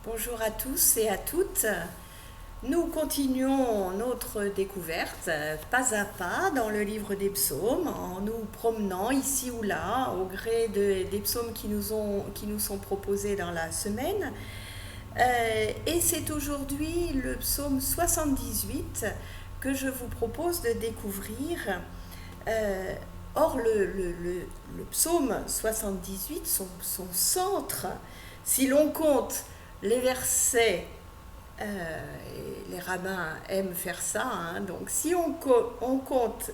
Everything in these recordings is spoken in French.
Bonjour à tous et à toutes. Nous continuons notre découverte pas à pas dans le livre des psaumes en nous promenant ici ou là au gré des psaumes qui nous sont proposés dans la semaine. Et c'est aujourd'hui le psaume 78 que je vous propose de découvrir. Euh, Or, le psaume 78, son centre, si l'on compte les versets, les rabbins aiment faire ça, hein, donc si on compte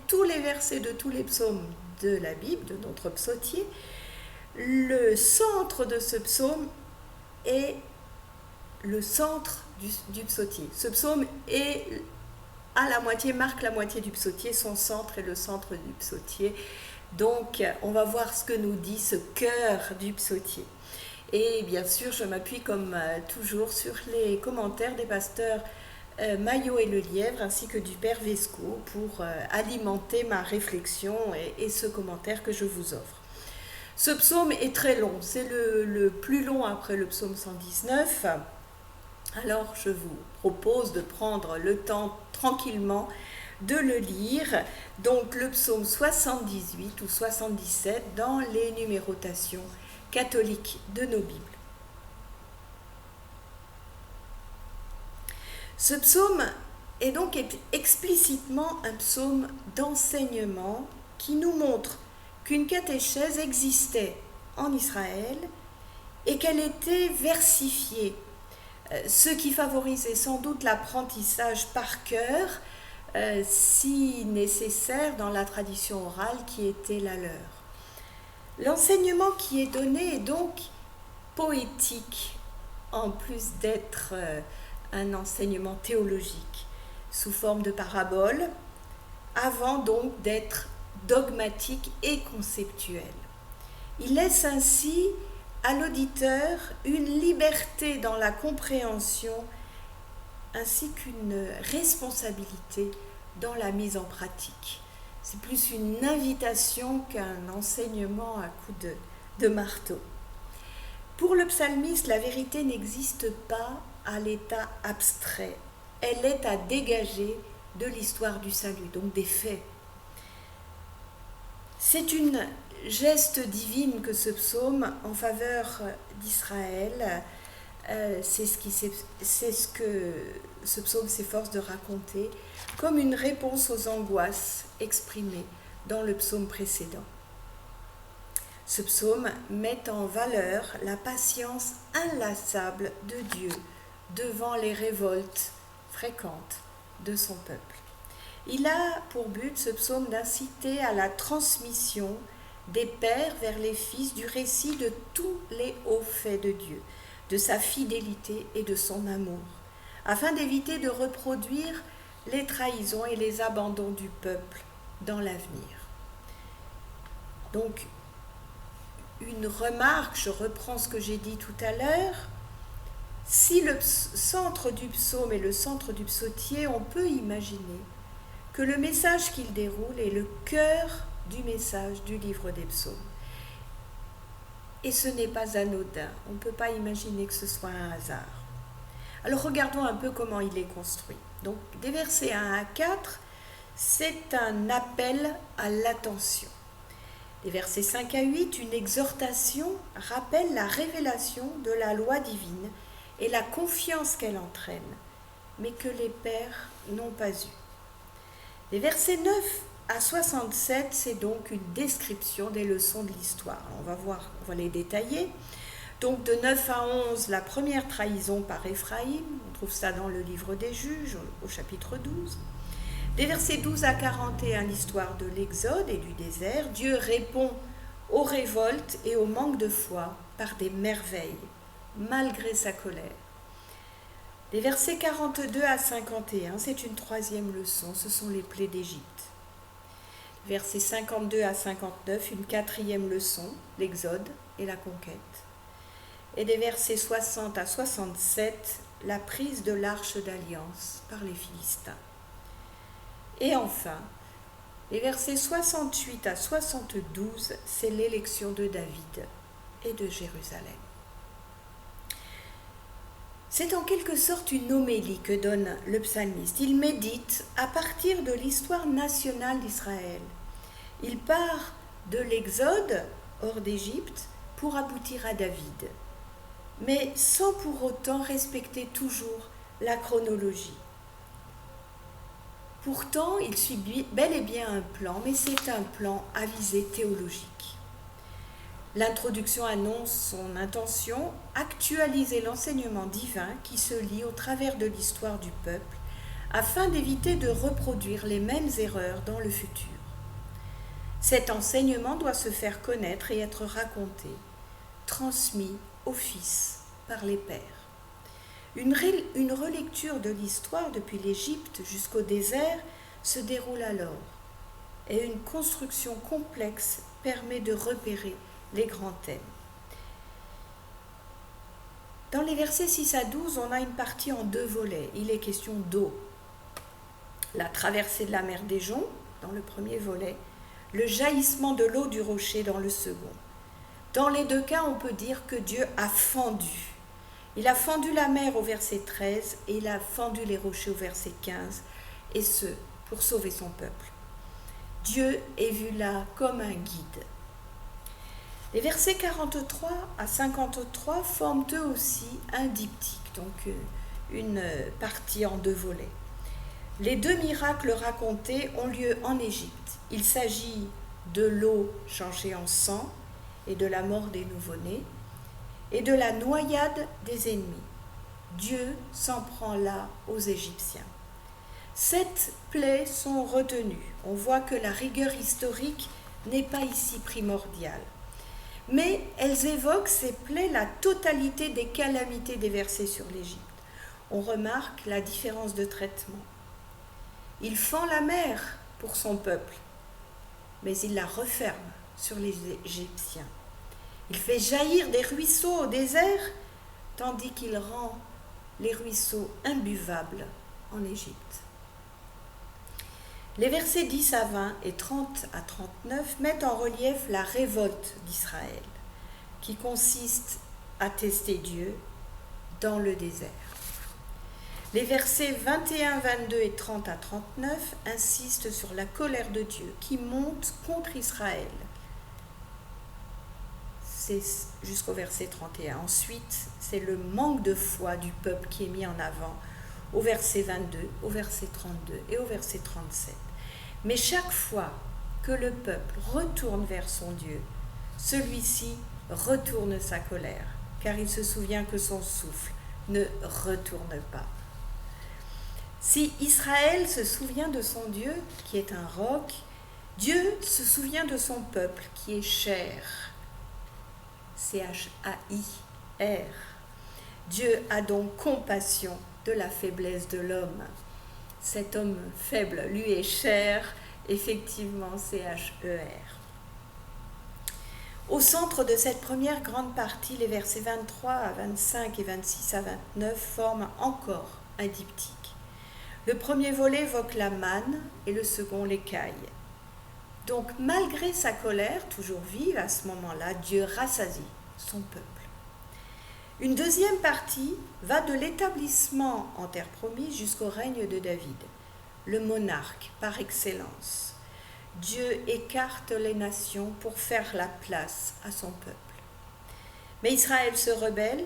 tous les versets de tous les psaumes de la Bible, de notre psautier, le centre de ce psaume est le centre du psautier. Ce psaume est à la moitié, marque la moitié du psautier, son centre est le centre du psautier. Donc on va voir ce que nous dit ce cœur du psautier. Et bien sûr, je m'appuie comme toujours sur les commentaires des pasteurs Maillot et Le Lièvre ainsi que du père Vesco pour alimenter ma réflexion et ce commentaire que je vous offre. Ce psaume est très long, c'est le plus long après le psaume 119. Alors je vous propose de prendre le temps tranquillement de le lire. Donc le psaume 78 ou 77 dans les numérotations catholiques de nos Bibles. Ce psaume est donc explicitement un psaume d'enseignement qui nous montre qu'une catéchèse existait en Israël et qu'elle était versifiée, ce qui favorisait sans doute l'apprentissage par cœur, si nécessaire dans la tradition orale qui était la leur. L'enseignement qui est donné est donc poétique, en plus d'être un enseignement théologique, sous forme de paraboles, avant donc d'être dogmatique et conceptuel. Il laisse ainsi à l'auditeur une liberté dans la compréhension ainsi qu'une responsabilité dans la mise en pratique. C'est plus une invitation qu'un enseignement à coups de marteau. Pour le psalmiste, la vérité n'existe pas à l'état abstrait. Elle est à dégager de l'histoire du salut, donc des faits. C'est une geste divine que ce psaume en faveur d'Israël, c'est ce que ce psaume s'efforce de raconter, comme une réponse aux angoisses exprimées dans le psaume précédent. Ce psaume met en valeur la patience inlassable de Dieu devant les révoltes fréquentes de son peuple. Il a pour but, ce psaume, d'inciter à la transmission des pères vers les fils du récit de tous les hauts faits de Dieu, de sa fidélité et de son amour, afin d'éviter de reproduire les trahisons et les abandons du peuple dans l'avenir. Donc, une remarque, je reprends ce que j'ai dit tout à l'heure, si le centre du psaume est le centre du psautier, on peut imaginer que le message qu'il déroule est le cœur du message du livre des psaumes. Et ce n'est pas anodin, on ne peut pas imaginer que ce soit un hasard. Alors regardons un peu comment il est construit. Donc des versets 1 à 4, c'est un appel à l'attention. Des versets 5 à 8, une exhortation rappelle la révélation de la loi divine et la confiance qu'elle entraîne, mais que les pères n'ont pas eue. Les versets 9 à 67, c'est donc une description des leçons de l'histoire. On va les détailler. Donc de 9 à 11, la première trahison par Éphraïm, on trouve ça dans le livre des Juges, au chapitre 12. Des versets 12 à 41, l'histoire de l'Exode et du désert. Dieu répond aux révoltes et au manque de foi par des merveilles, malgré sa colère. Des versets 42 à 51, c'est une troisième leçon, ce sont les plaies d'Égypte. Versets 52 à 59, une quatrième leçon, l'Exode et la conquête. Et des versets 60 à 67, la prise de l'arche d'alliance par les Philistins. Et enfin, les versets 68 à 72, c'est l'élection de David et de Jérusalem. C'est en quelque sorte une homélie que donne le psalmiste. Il médite à partir de l'histoire nationale d'Israël. Il part de l'Exode hors d'Égypte pour aboutir à David, mais sans pour autant respecter toujours la chronologie. Pourtant, il suit bel et bien un plan, mais c'est un plan à visée théologique. L'introduction annonce son intention, actualiser l'enseignement divin qui se lit au travers de l'histoire du peuple, afin d'éviter de reproduire les mêmes erreurs dans le futur. Cet enseignement doit se faire connaître et être raconté, transmis aux fils par les pères. Une relecture de l'histoire depuis l'Égypte jusqu'au désert se déroule alors, et une construction complexe permet de repérer les grands thèmes. Dans les versets 6 à 12, on a une partie en 2 volets. Il est question d'eau. La traversée de la mer des Joncs, dans le premier volet, le jaillissement de l'eau du rocher dans le second. Dans les 2 cas, on peut dire que Dieu a fendu. Il a fendu la mer au verset 13 et il a fendu les rochers au verset 15, et ce, pour sauver son peuple. Dieu est vu là comme un guide. Les versets 43 à 53 forment eux aussi un diptyque, donc une partie en 2 volets. Les 2 miracles racontés ont lieu en Égypte. Il s'agit de l'eau changée en sang et de la mort des nouveau-nés, et de la noyade des ennemis. Dieu s'en prend là aux Égyptiens. 7 plaies sont retenues. On voit que la rigueur historique n'est pas ici primordiale. Mais elles évoquent, ces plaies, la totalité des calamités déversées sur l'Égypte. On remarque la différence de traitement. Il fend la mer pour son peuple, mais il la referme sur les Égyptiens. Il fait jaillir des ruisseaux au désert, tandis qu'il rend les ruisseaux imbuvables en Égypte. Les versets 10 à 20 et 30 à 39 mettent en relief la révolte d'Israël, qui consiste à tester Dieu dans le désert. Les versets 21, 22 et 30 à 39 insistent sur la colère de Dieu qui monte contre Israël. C'est jusqu'au verset 31. Ensuite, c'est le manque de foi du peuple qui est mis en avant au verset 22, au verset 32 et au verset 37. Mais chaque fois que le peuple retourne vers son Dieu, celui-ci retourne sa colère, car il se souvient que son souffle ne retourne pas. Si Israël se souvient de son Dieu, qui est un roc, Dieu se souvient de son peuple, qui est chair. C-H-A-I-R. Dieu a donc compassion de la faiblesse de l'homme. Cet homme faible, lui, est chair, effectivement, C-H-E-R. Au centre de cette première grande partie, les versets 23 à 25 et 26 à 29 forment encore un diptyque. Le premier volet évoque la manne et le second l'écaille. Donc, malgré sa colère, toujours vive à ce moment-là, Dieu rassasie son peuple. Une deuxième partie va de l'établissement en terre promise jusqu'au règne de David, le monarque par excellence. Dieu écarte les nations pour faire la place à son peuple. Mais Israël se rebelle,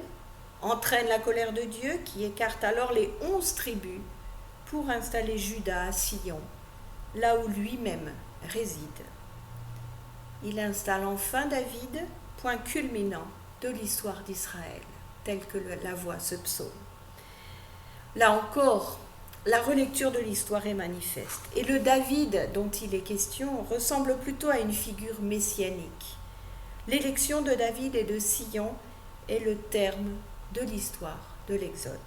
entraîne la colère de Dieu qui écarte alors les 11 tribus pour installer Juda à Sion, là où lui-même réside. Il installe enfin David, point culminant de l'histoire d'Israël, tel que la voit ce psaume. Là encore, la relecture de l'histoire est manifeste, et le David dont il est question ressemble plutôt à une figure messianique. L'élection de David et de Sion est le terme de l'histoire de l'Exode.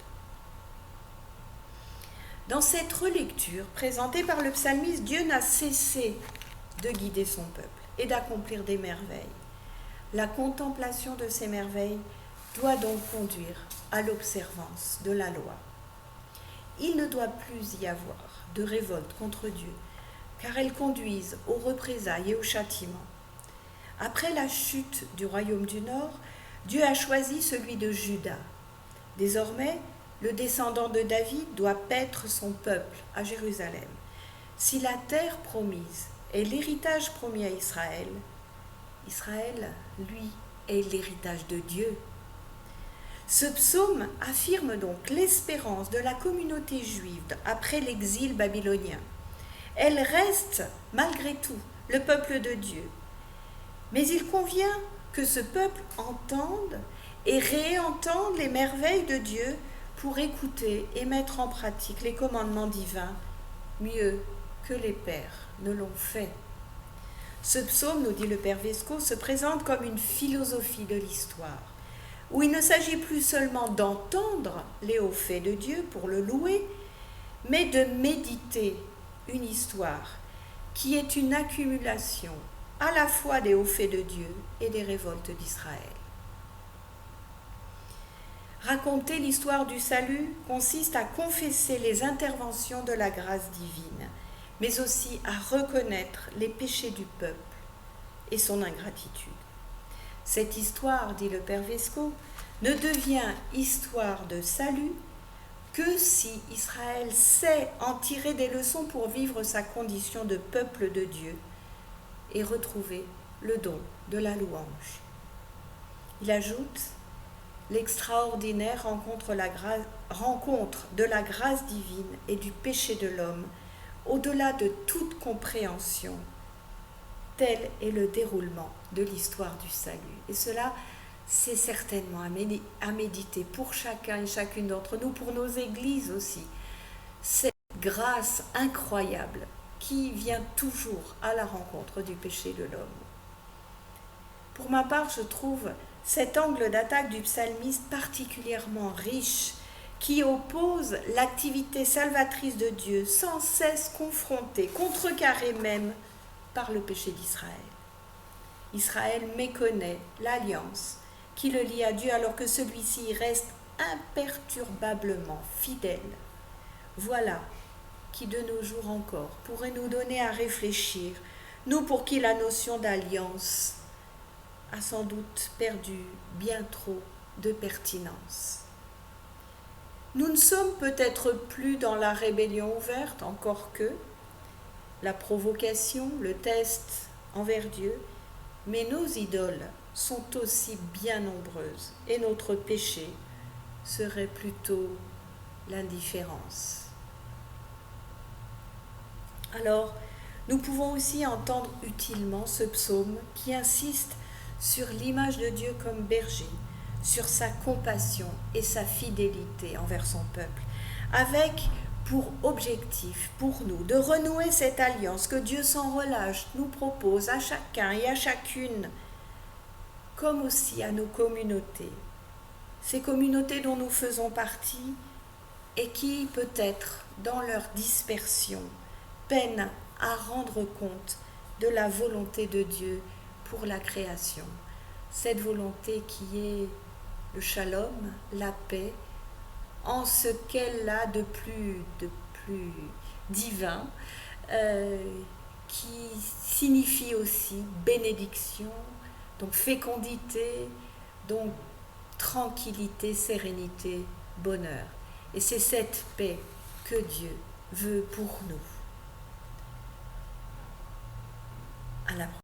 Dans cette relecture présentée par le psalmiste, Dieu n'a cessé de guider son peuple et d'accomplir des merveilles. La contemplation de ces merveilles doit donc conduire à l'observance de la loi. Il ne doit plus y avoir de révolte contre Dieu, car elles conduisent aux représailles et au châtiment. Après la chute du royaume du Nord, Dieu a choisi celui de Juda. Désormais, le descendant de David doit paître son peuple à Jérusalem. Si la terre promise est l'héritage promis à Israël, Israël, lui, est l'héritage de Dieu. Ce psaume affirme donc l'espérance de la communauté juive après l'exil babylonien. Elle reste, malgré tout, le peuple de Dieu. Mais il convient que ce peuple entende et réentende les merveilles de Dieu pour écouter et mettre en pratique les commandements divins mieux que les pères ne l'ont fait. Ce psaume, nous dit le père Vesco, se présente comme une philosophie de l'histoire, où il ne s'agit plus seulement d'entendre les hauts faits de Dieu pour le louer, mais de méditer une histoire qui est une accumulation à la fois des hauts faits de Dieu et des révoltes d'Israël. Raconter l'histoire du salut consiste à confesser les interventions de la grâce divine, mais aussi à reconnaître les péchés du peuple et son ingratitude. Cette histoire, dit le père Vesco, ne devient histoire de salut que si Israël sait en tirer des leçons pour vivre sa condition de peuple de Dieu et retrouver le don de la louange. Il ajoute: l'extraordinaire rencontre de la grâce divine et du péché de l'homme, au-delà de toute compréhension. Tel est le déroulement de l'histoire du salut. Et cela, c'est certainement à méditer pour chacun et chacune d'entre nous, pour nos églises aussi. Cette grâce incroyable qui vient toujours à la rencontre du péché de l'homme. Pour ma part, je trouve cet angle d'attaque du psalmiste particulièrement riche, qui oppose l'activité salvatrice de Dieu sans cesse confrontée, contrecarrée même par le péché d'Israël. Israël méconnaît l'alliance qui le lie à Dieu alors que celui-ci reste imperturbablement fidèle. Voilà qui de nos jours encore pourrait nous donner à réfléchir, nous pour qui la notion d'alliance a sans doute perdu bien trop de pertinence. Nous ne sommes peut-être plus dans la rébellion ouverte, encore que la provocation, le test envers Dieu, mais nos idoles sont aussi bien nombreuses et notre péché serait plutôt l'indifférence. Alors, nous pouvons aussi entendre utilement ce psaume qui insiste sur l'image de Dieu comme berger, sur sa compassion et sa fidélité envers son peuple, avec pour objectif, pour nous, de renouer cette alliance que Dieu sans relâche nous propose à chacun et à chacune, comme aussi à nos communautés, ces communautés dont nous faisons partie et qui, peut-être, dans leur dispersion, peinent à rendre compte de la volonté de Dieu pour la création. Cette volonté qui est le shalom, la paix, en ce qu'elle a de plus divin, qui signifie aussi bénédiction, donc fécondité, donc tranquillité, sérénité, bonheur. Et c'est cette paix que Dieu veut pour nous. À la prochaine.